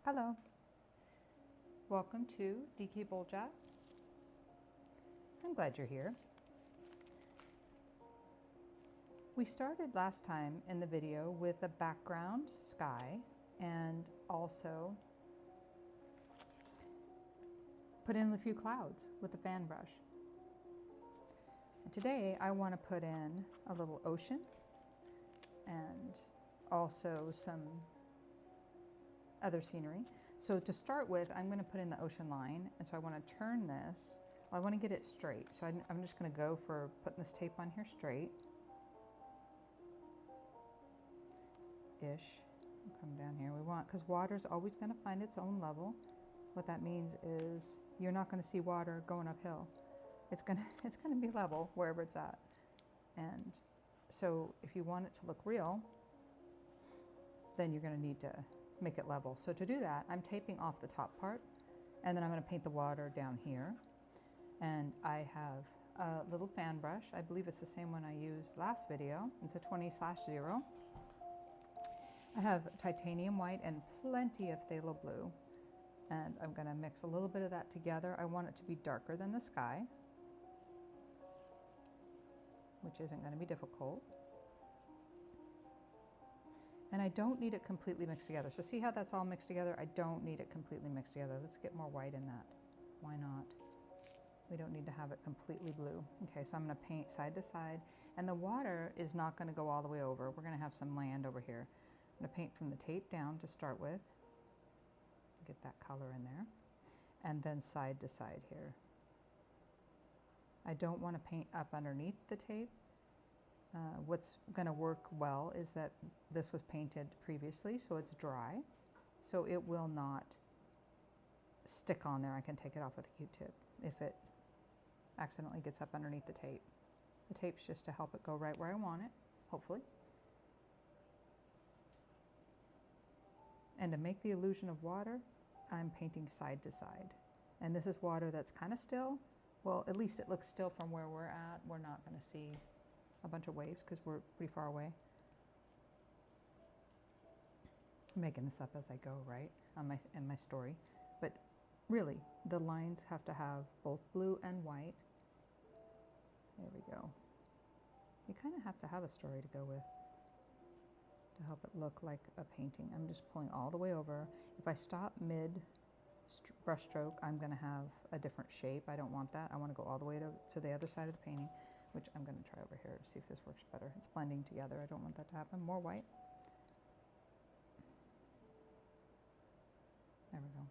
Hello, welcome to DK Boljat. I'm glad you're here. We started last time in the video with a background sky and also put in a few clouds with the fan brush. And today I want to put in a little ocean and also some other scenery. So to start with, I'm going to put in the ocean line, and so I want to turn this. Well, I want to get it straight, so I'm just going to go for putting this tape on here straight. Ish. We'll come down here. We want, because water's always going to find its own level. What that means is you're not going to see water going uphill. It's going to be level wherever it's at. And so if you want it to look real, then you're going to need to make it level. So to do that, I'm taping off the top part, and then I'm going to paint the water down here. And I have a little fan brush. I believe it's the same one I used last video. It's a 20/0. I have titanium white and plenty of phthalo blue. And I'm going to mix a little bit of that together. I want it to be darker than the sky, which isn't going to be difficult. And I don't need it completely mixed together. So see how that's all mixed together? I don't need it completely mixed together. Let's get more white in that. Why not? We don't need to have it completely blue. Okay, so I'm going to paint side to side. And the water is not going to go all the way over. We're going to have some land over here. I'm going to paint from the tape down to start with. Get that color in there. And then side to side here. I don't want to paint up underneath the tape. What's going to work well is that this was painted previously, so it's dry, so it will not stick on there. I can take it off with a Q-tip if it accidentally gets up underneath the tape. The tape's just to help it go right where I want it, hopefully. And to make the illusion of water, I'm painting side to side. And this is water that's kind of still. Well, at least it looks still from where we're at. We're not going to see a bunch of waves because we're pretty far away. I'm making this up as I go, right? In my story. But really, the lines have to have both blue and white. There we go. You kind of have to have a story to go with to help it look like a painting. I'm just pulling all the way over. If I stop mid brush stroke, I'm going to have a different shape. I don't want that. I want to go all the way to the other side of the painting, which I'm going to try over here to see if this works better. It's blending together. I don't want that to happen. More white. There we go.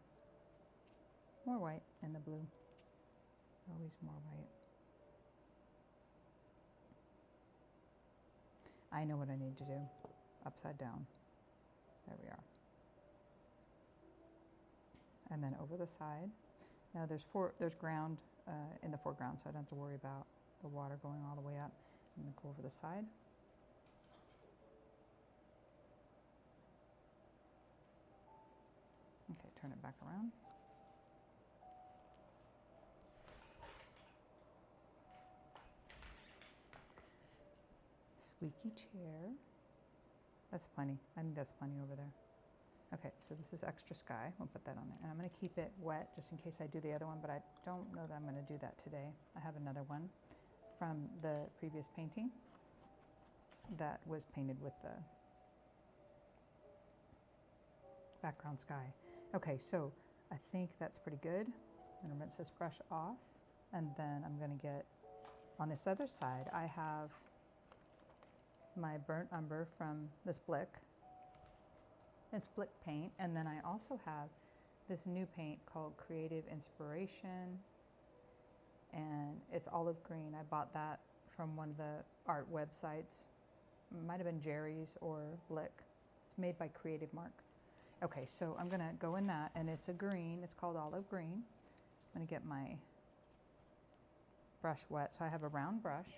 More white in the blue. Always more white. I know what I need to do. Upside down. There we are. And then over the side. Now there's ground in the foreground, so I don't have to worry about the water going all the way up. I'm going to go over the side. Okay, turn it back around. Squeaky chair. That's plenty. I think that's plenty over there. Okay, so this is extra sky. We'll put that on there. And I'm going to keep it wet just in case I do the other one, but I don't know that I'm going to do that today. I have another one from the previous painting that was painted with the background sky. Okay, so I think that's pretty good. I'm going to rinse this brush off, and then I'm going to get, on this other side, I have my burnt umber from this Blick. It's Blick paint, and then I also have this new paint called Creative Inspiration, and it's olive green. I bought that from one of the art websites. It might have been Jerry's or Blick. It's made by Creative Mark. Okay, so I'm gonna go in that, and it's a green. It's called olive green. I'm gonna get my brush wet. So I have a round brush.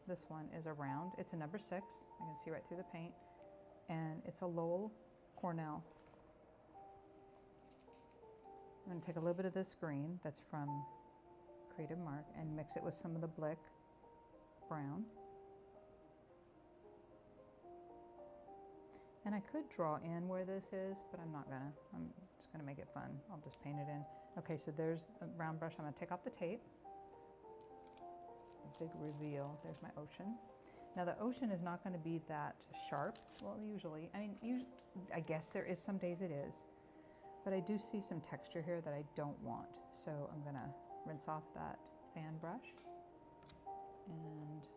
This one is a round. It's a number 6. I can see right through the paint, and it's a Lowell Cornell. I'm going to take a little bit of this green that's from Creative Mark and mix it with some of the Blick brown. And I could draw in where this is, but I'm not gonna. I'm just gonna make it fun. I'll just paint it in. Okay, so there's a round brush. I'm gonna take off the tape. A big reveal. There's my ocean. Now the ocean is not gonna be that sharp. Well, usually, I mean, I guess there is some days it is, but I do see some texture here that I don't want. So I'm gonna rinse off that fan brush and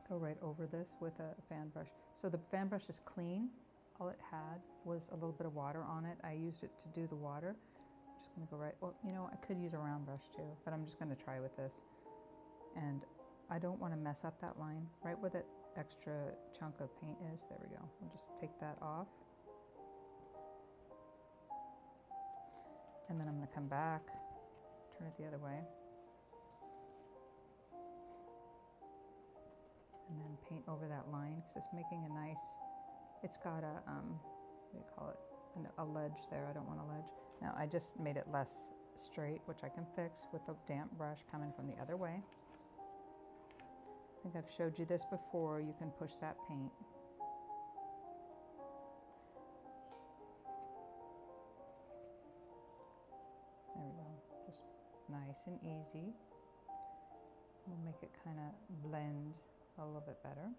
go right over this with a fan brush. So the fan brush is clean. All it had was a little bit of water on it. I used it to do the water. I'm just gonna go right, well, you know, I could use a round brush too, but I'm just gonna try with this. And I don't wanna mess up that line, right where that extra chunk of paint is. There we go. We'll just take that off. And then I'm gonna come back, turn it the other way. And then paint over that line because it's making a nice, it's got a, what do you call it, a ledge there. I don't want a ledge. Now I just made it less straight, which I can fix with a damp brush coming from the other way. I think I've showed you this before. You can push that paint. There we go, just nice and easy. We'll make it kind of blend a little bit better.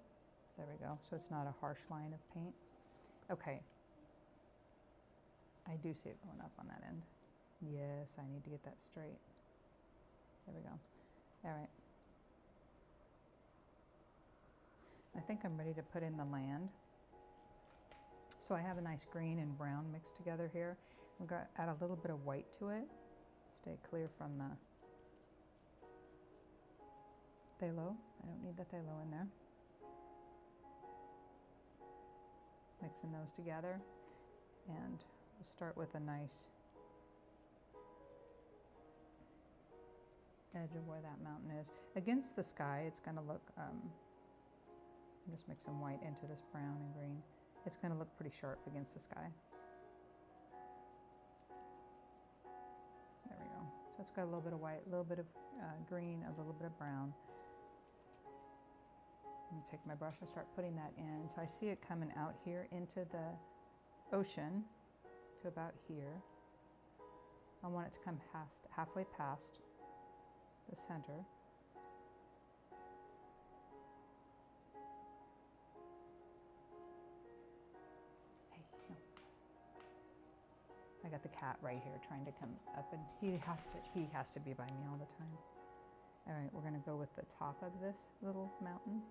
There we go. So it's not a harsh line of paint. Okay. I do see it going up on that end. Yes, I need to get that straight. There we go. All right. I think I'm ready to put in the land. So I have a nice green and brown mixed together here. I'm going to add a little bit of white to it. Stay clear from the phthalo. I don't need the phthalo in there. Mixing those together, and we'll start with a nice edge of where that mountain is. Against the sky, it's going to look, just mix some white into this brown and green. It's going to look pretty sharp against the sky. There we go. So it's got a little bit of white, a little bit of green, a little bit of brown. I'm going to take my brush and start putting that in. So I see it coming out here into the ocean to about here. I want it to come past, halfway past the center. Hey, no. I got the cat right here trying to come up, and he has to be by me all the time. All right, we're going to go with the top of this little mountain.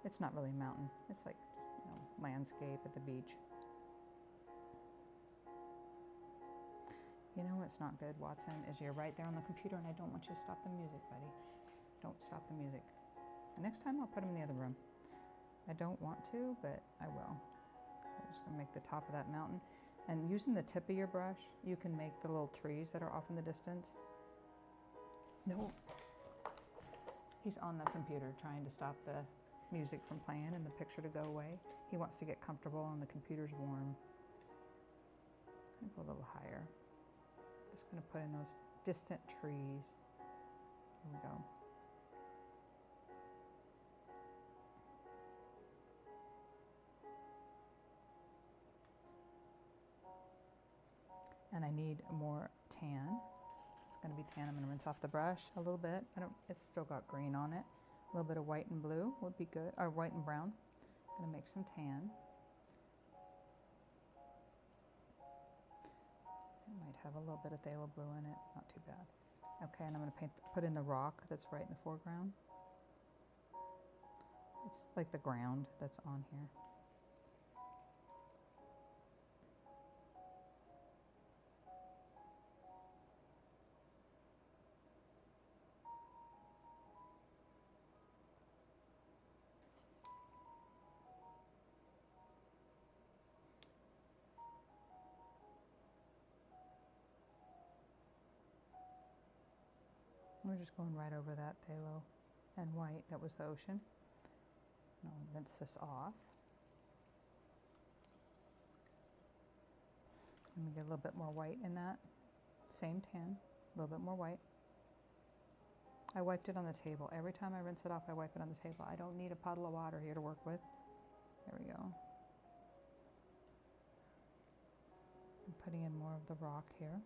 It's not really a mountain. It's like just, you know, landscape at the beach. You know what's not good, Watson, is you're right there on the computer and I don't want you to stop the music, buddy. Don't stop the music. And next time I'll put them in the other room. I don't want to, but I will. I'm just gonna make the top of that mountain. And using the tip of your brush, you can make the little trees that are off in the distance. No. He's on the computer trying to stop the music from playing and the picture to go away. He wants to get comfortable and the computer's warm. I'm gonna go a little higher. Just gonna put in those distant trees. There we go. And I need more tan. It's gonna be tan. I'm gonna rinse off the brush a little bit. It's still got green on it. A little bit of white and blue would be good, or white and brown. I'm gonna make some tan. It might have a little bit of phthalo blue in it, not too bad. Okay, and I'm gonna put in the rock that's right in the foreground. It's like the ground that's on here. We're just going right over that phthalo and white. That was the ocean. And I'll rinse this off. Let me get a little bit more white in that. Same tan, a little bit more white. I wiped it on the table. Every time I rinse it off, I wipe it on the table. I don't need a puddle of water here to work with. There we go. I'm putting in more of the rock here.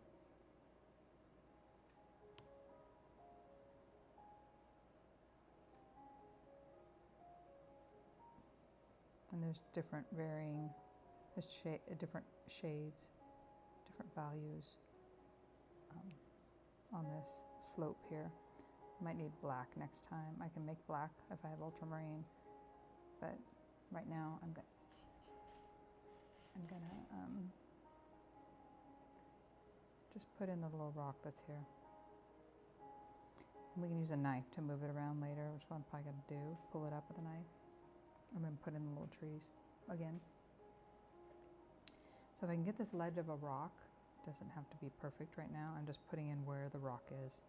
And there's different varying, there's different shades, different values on this slope here. Might need black next time. I can make black if I have ultramarine, but right now I'm gonna just put in the little rock that's here. And we can use a knife to move it around later, which I'm probably gonna do. Pull it up with a knife. I'm gonna put in the little trees again. So if I can get this ledge of a rock, it doesn't have to be perfect right now. I'm just putting in where the rock is.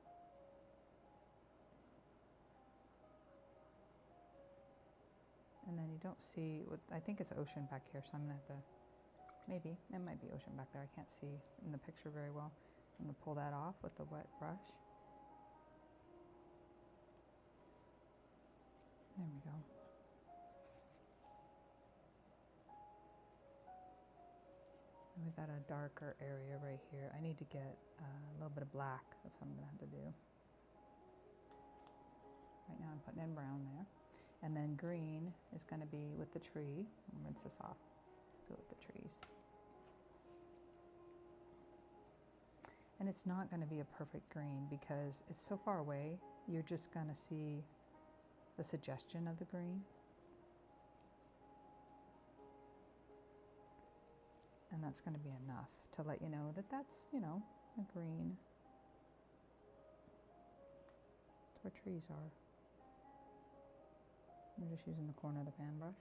And then you don't see, I think it's ocean back here, so I'm gonna have to, maybe, it might be ocean back there. I can't see in the picture very well. I'm gonna pull that off with the wet brush. There we go. And we've got a darker area right here. I need to get a little bit of black. That's what I'm gonna have to do. Right now I'm putting in brown there. And then green is going to be with the tree. I'll rinse this off. Do it with the trees. And it's not going to be a perfect green because it's so far away, you're just going to see the suggestion of the green. And that's going to be enough to let you know that that's, you know, a green. That's where trees are. I'm just using the corner of the fan brush.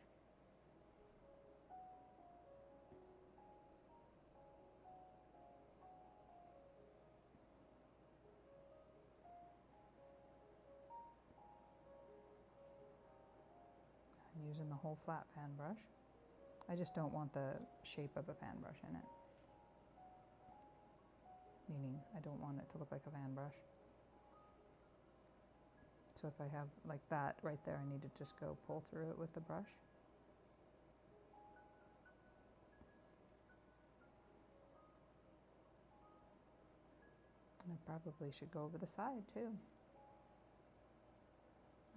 I'm using the whole flat fan brush. I just don't want the shape of a fan brush in it. Meaning, I don't want it to look like a fan brush. So if I have like that right there, I need to just go pull through it with the brush. And I probably should go over the side too.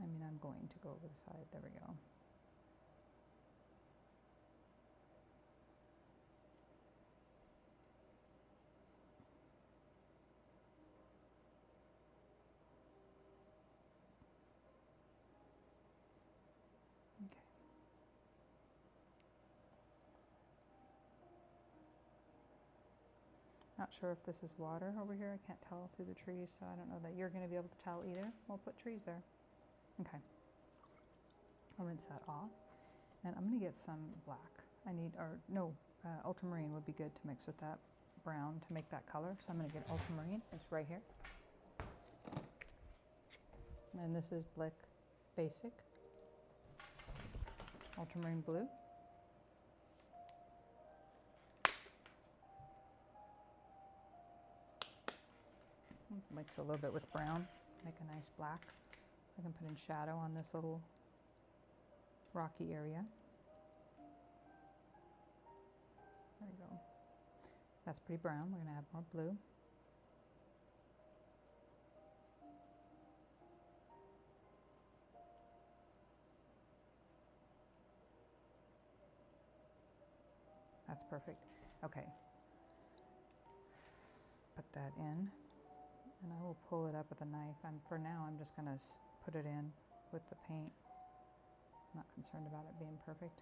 I mean, I'm going to go over the side. There we go. Not sure if this is water over here. I can't tell through the trees, so I don't know that you're going to be able to tell either. We'll put trees there. Okay. I'll rinse that off. And I'm going to get some black. I need, or no, ultramarine would be good to mix with that brown to make that color. So I'm going to get ultramarine. It's right here. And this is Blick Basic. Ultramarine blue. Mix a little bit with brown, make a nice black. I can put in shadow on this little rocky area. There we go. That's pretty brown. We're going to add more blue. That's perfect. Okay. Put that in. And I will pull it up with a knife. For now, I'm just going to put it in with the paint. I'm not concerned about it being perfect.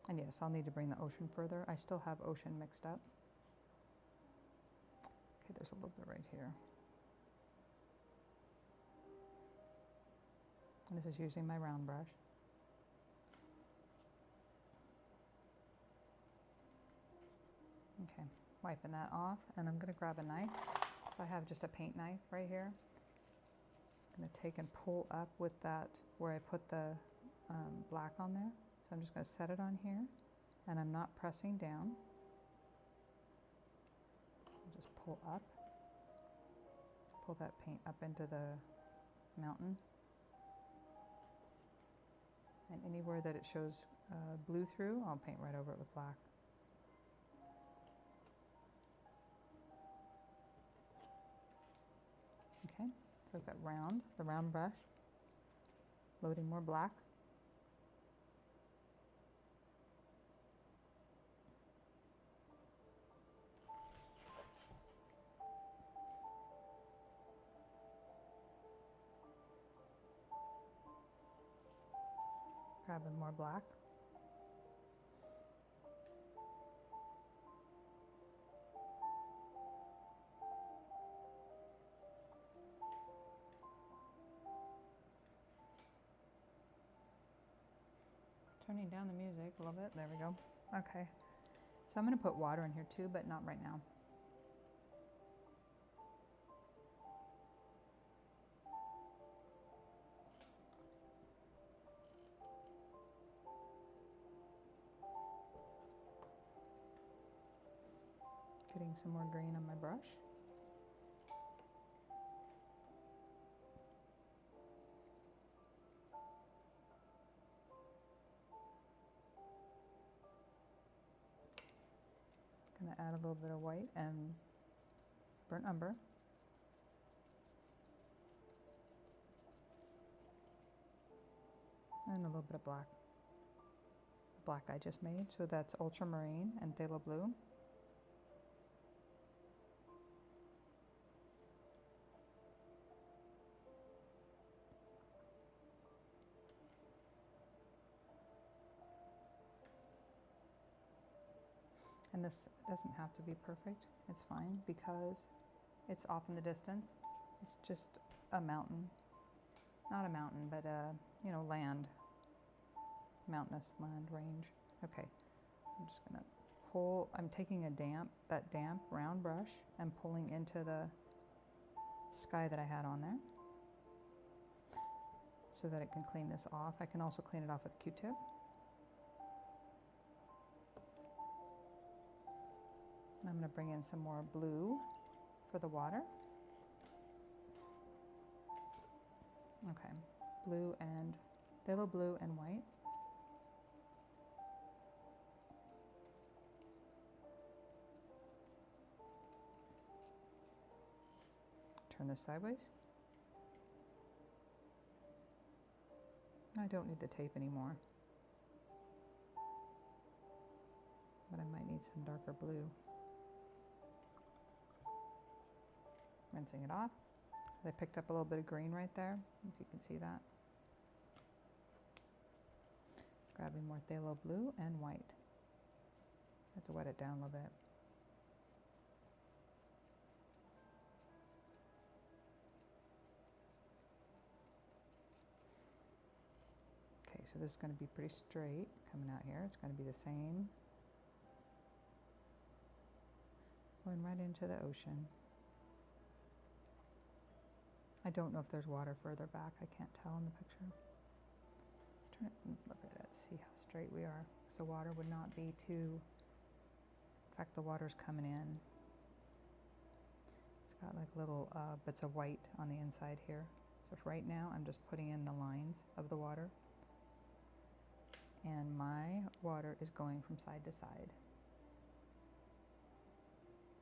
And yes, I'll need to bring the ocean further. I still have ocean mixed up. Okay, there's a little bit right here. And this is using my round brush. Okay, wiping that off, and I'm going to grab a knife. So I have just a paint knife right here. I'm going to take and pull up with that where I put the black on there. So I'm just going to set it on here, and I'm not pressing down. I'll just pull up. Pull that paint up into the mountain. And anywhere that it shows blue through, I'll paint right over it with black. Okay, so I've got the round brush, loading more black. Grabbing more black. Turning down the music a little bit. There we go. Okay. So I'm going to put water in here too, but not right now. Getting some more green on my brush. Gonna add a little bit of white and burnt umber. And a little bit of black. The black I just made, so that's ultramarine and phthalo blue. And this doesn't have to be perfect, it's fine, because it's off in the distance. It's just a mountain. Not a mountain, but you know, land. Mountainous land range. Okay, I'm just gonna pull, I'm taking that damp round brush and pulling into the sky that I had on there so that it can clean this off. I can also clean it off with a Q-tip. And I'm going to bring in some more blue for the water. Okay, blue and phthalo blue and white. Turn this sideways. I don't need the tape anymore, but I might need some darker blue. Rinsing it off. I picked up a little bit of green right there, if you can see that. Grabbing more phthalo blue and white. I have to wet it down a little bit. Okay, so this is going to be pretty straight coming out here. It's going to be the same. Going right into the ocean. I don't know if there's water further back. I can't tell in the picture. Let's turn it and look at it, see how straight we are. So the water would not be too, in fact, the water's coming in. It's got like little bits of white on the inside here. So for right now, I'm just putting in the lines of the water. And my water is going from side to side.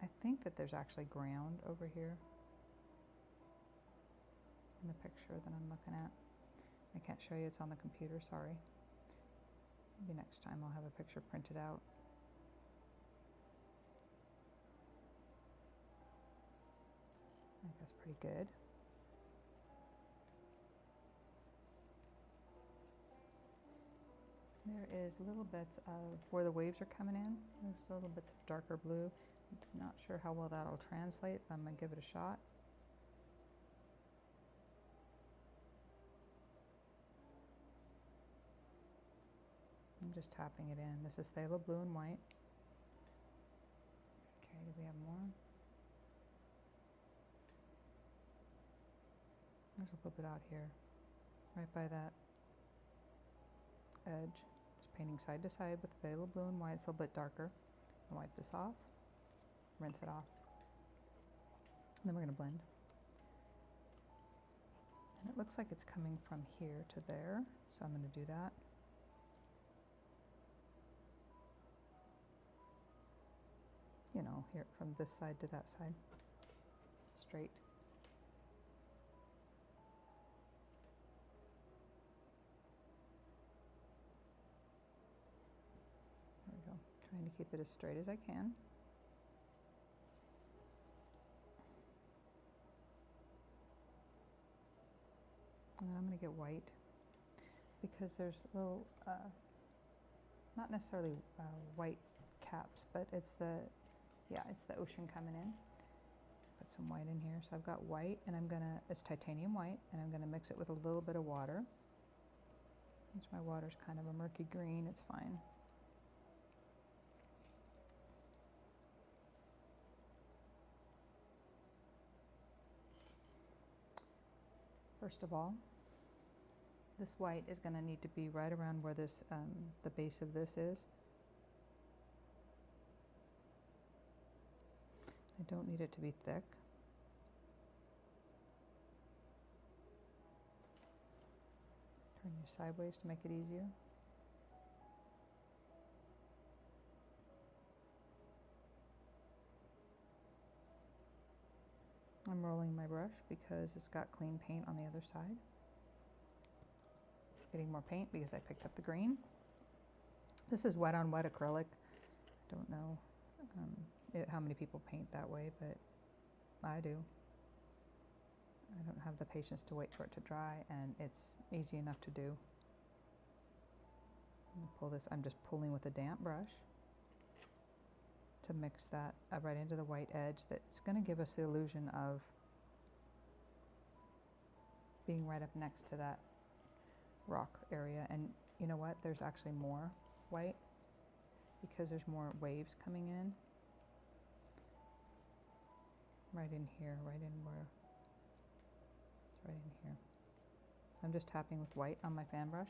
I think that there's actually ground over here in the picture that I'm looking at. I can't show you, it's on the computer, sorry. Maybe next time I'll have a picture printed out. I think that's pretty good. There is little bits of where the waves are coming in. There's little bits of darker blue. I'm not sure how well that'll translate, but I'm gonna give it a shot. I'm just tapping it in. This is phthalo blue and white. Okay, do we have more? There's a little bit out here, right by that edge. Just painting side to side with phthalo blue and white. It's a little bit darker. I'll wipe this off, rinse it off. then we're going to blend. And it looks like it's coming from here to there, so I'm going to do that. You know, here from this side to that side, straight. There we go, trying to keep it as straight as I can. And then I'm going to get white because there's little, not necessarily white caps, but it's the, yeah, it's the ocean coming in. Put some white in here. So I've got white, and I'm gonna, it's titanium white, and I'm gonna mix it with a little bit of water. Since my water's kind of a murky green, it's fine. First of all, this white is gonna need to be right around where this, the base of this is. I don't need it to be thick. Turn you sideways to make it easier. I'm rolling my brush because it's got clean paint on the other side. Getting more paint because I picked up the green. This is wet on wet acrylic. I don't know how many people paint that way, but I do. I don't have the patience to wait for it to dry, and it's easy enough to do. Pull this, I'm just pulling with a damp brush to mix that right into the white edge. That's going to give us the illusion of being right up next to that rock area. And you know what? There's actually more white because there's more waves coming in. Right in here, right in where, it's right in here. I'm just tapping with white on my fan brush.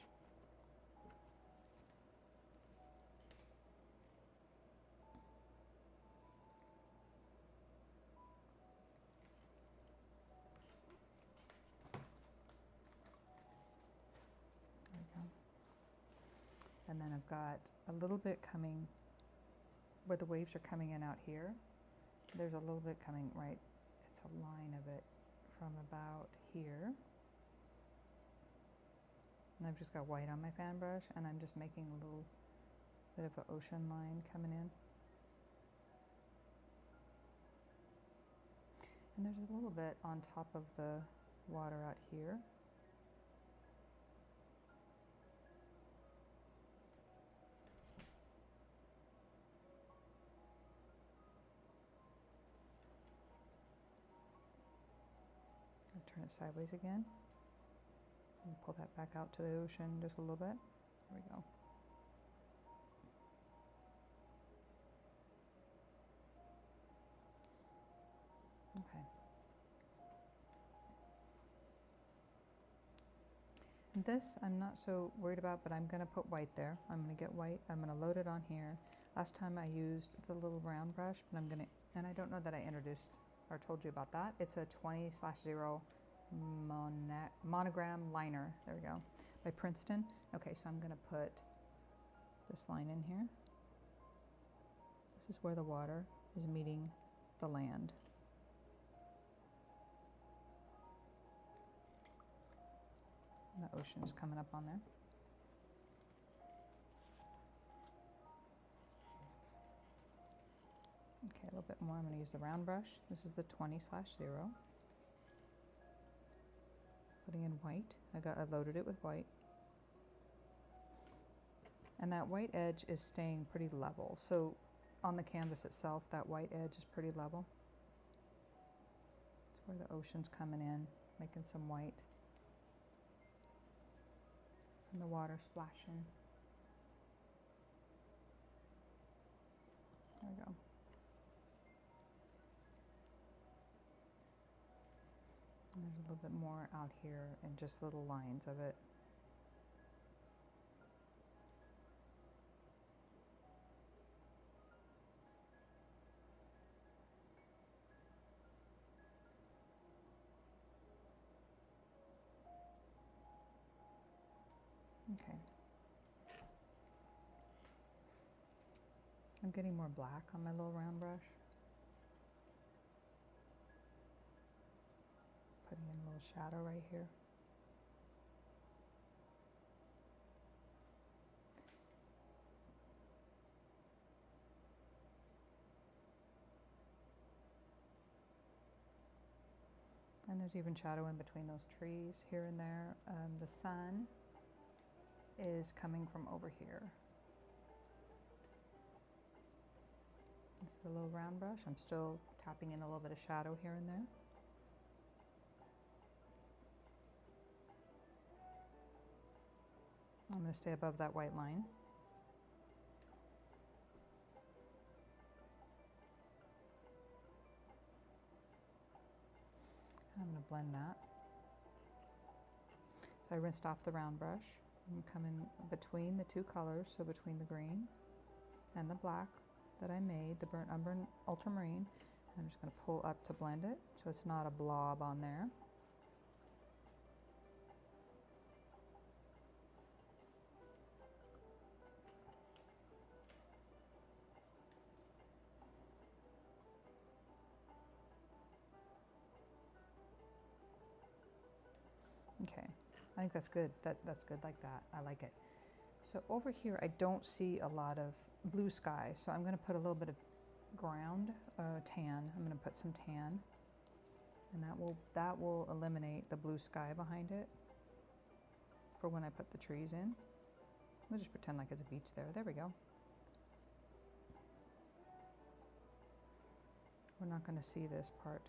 There we go. And then I've got a little bit coming, where the waves are coming in out here. There's a little bit coming right, it's a line of it from about here. And I've just got white on my fan brush, and I'm just making a little bit of an ocean line coming in. And there's a little bit on top of the water out here. I'll turn it sideways again. And pull that back out to the ocean just a little bit. There we go. Okay. And this I'm not so worried about, but I'm going to put white there. I'm going to get white. I'm going to load it on here. Last time I used the little round brush, but I'm going to, and I don't know that I introduced or told you about that. It's a 20/0 monogram liner. There we go. By Princeton. Okay, so I'm going to put this line in here. This is where the water is meeting the land. And the ocean is coming up on there. Okay, a little bit more. I'm going to use the round brush. This is the 20/0. Putting in white. I loaded it with white. And that white edge is staying pretty level. So on the canvas itself, that white edge is pretty level. It's where the ocean's coming in, making some white. And the water splashing. There we go. And there's a little bit more out here and just little lines of it. Okay. I'm getting more black on my little round brush. Putting in a little shadow right here. And there's even shadow in between those trees here and there. The sun is coming from over here. This is a little round brush. I'm still tapping in a little bit of shadow here and there. I'm going to stay above that white line. I'm going to blend that. So I rinsed off the round brush. I'm coming between the two colors, so between the green and the black that I made, the burnt umber and ultramarine. I'm just going to pull up to blend it so it's not a blob on there. Okay, I think that's good. That's good like that. I like it. So over here, I don't see a lot of blue sky, so I'm going to put a little bit of ground tan. I'm going to put some tan, and that will eliminate the blue sky behind it for when I put the trees in. We'll just pretend like it's a beach there. There we go. We're not going to see this part.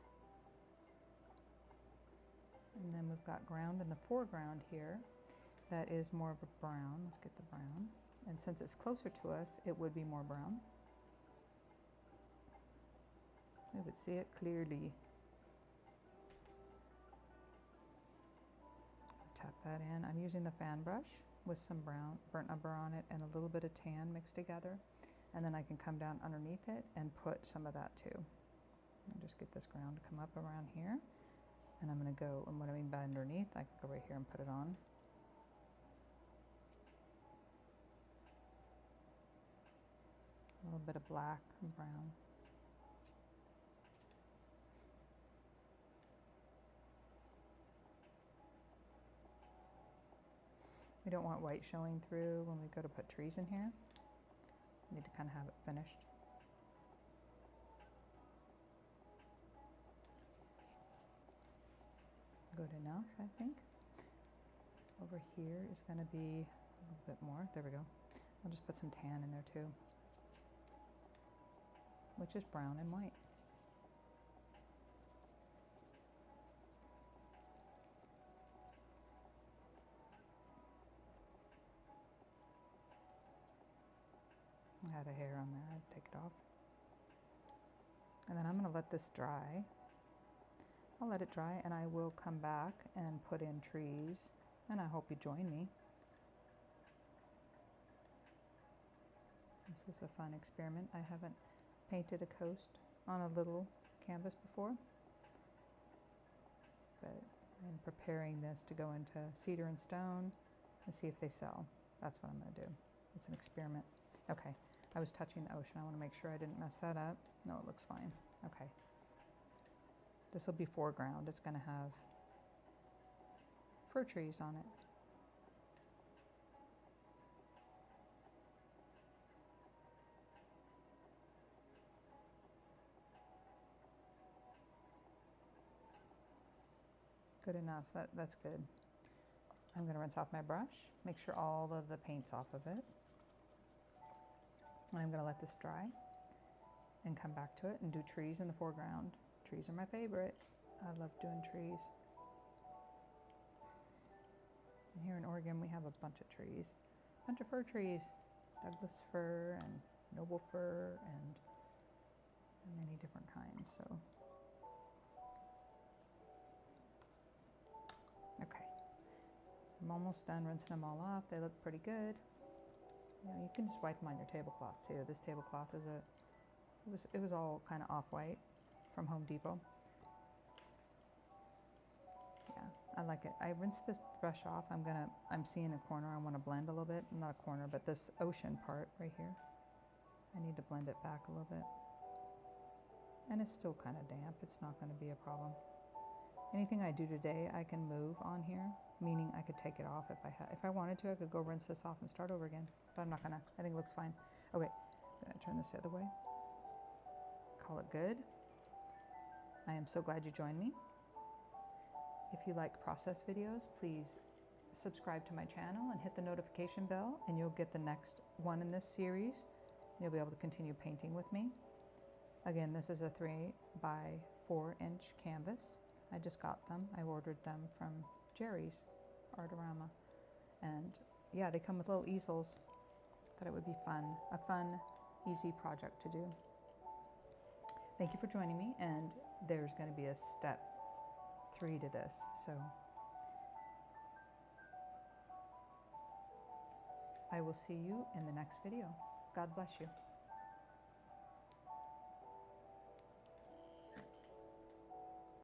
And then we've got ground in the foreground here. That is more of a brown. Let's get the brown. And since it's closer to us, it would be more brown. We would see it clearly. Tap that in. I'm using the fan brush with some brown, burnt umber on it and a little bit of tan mixed together. And then I can come down underneath it and put some of that too. And just get this ground to come up around here. And I'm going to go, and what I mean by underneath, I can go right here and put it on. A little bit of black and brown. We don't want white showing through when we go to put trees in here. We need to kind of have it finished. Good enough, I think. Over here is going to be a little bit more. There we go. I'll just put some tan in there too, which is brown and white. I had a hair on there. I'd take it off. And then I'm going to let this dry. I'll let it dry and I will come back and put in trees, and I hope you join me. This is a fun experiment. I haven't painted a coast on a little canvas before, but I'm preparing this to go into cedar and stone and see if they sell. That's what I'm going to do. It's an experiment. Okay, I was touching the ocean. I want to make sure I didn't mess that up. No, it looks fine. Okay. This will be foreground. It's going to have fir trees on it. Good enough. That's good. I'm going to rinse off my brush, make sure all of the paint's off of it. And I'm going to let this dry and come back to it and do trees in the foreground. Trees are my favorite. I love doing trees. And here in Oregon, we have a bunch of trees, a bunch of fir trees, Douglas fir and noble fir and many different kinds. So, okay, I'm almost done rinsing them all off. They look pretty good. You know, you can just wipe them on your tablecloth too. This tablecloth is it was all kind of off-white from Home Depot. Yeah, I like it. I rinsed this brush off. I'm seeing a corner I want to blend a little bit. Not a corner, but this ocean part right here. I need to blend it back a little bit. And it's still kind of damp. It's not going to be a problem. Anything I do today, I can move on here, meaning I could take it off if I wanted to. I could go rinse this off and start over again, but I'm not gonna. I think it looks fine. Okay, I'm gonna turn this the other way. Call it good. I am so glad you joined me. If you like process videos, please subscribe to my channel and hit the notification bell, and you'll get the next one in this series. You'll be able to continue painting with me. Again, this is a 3 by 4 inch canvas. I just got them. I ordered them from Jerry's Artorama. And yeah, they come with little easels. Thought it would be fun, a fun, easy project to do. Thank you for joining me, and there's going to be a step 3 to this. So I will see you in the next video. God bless you.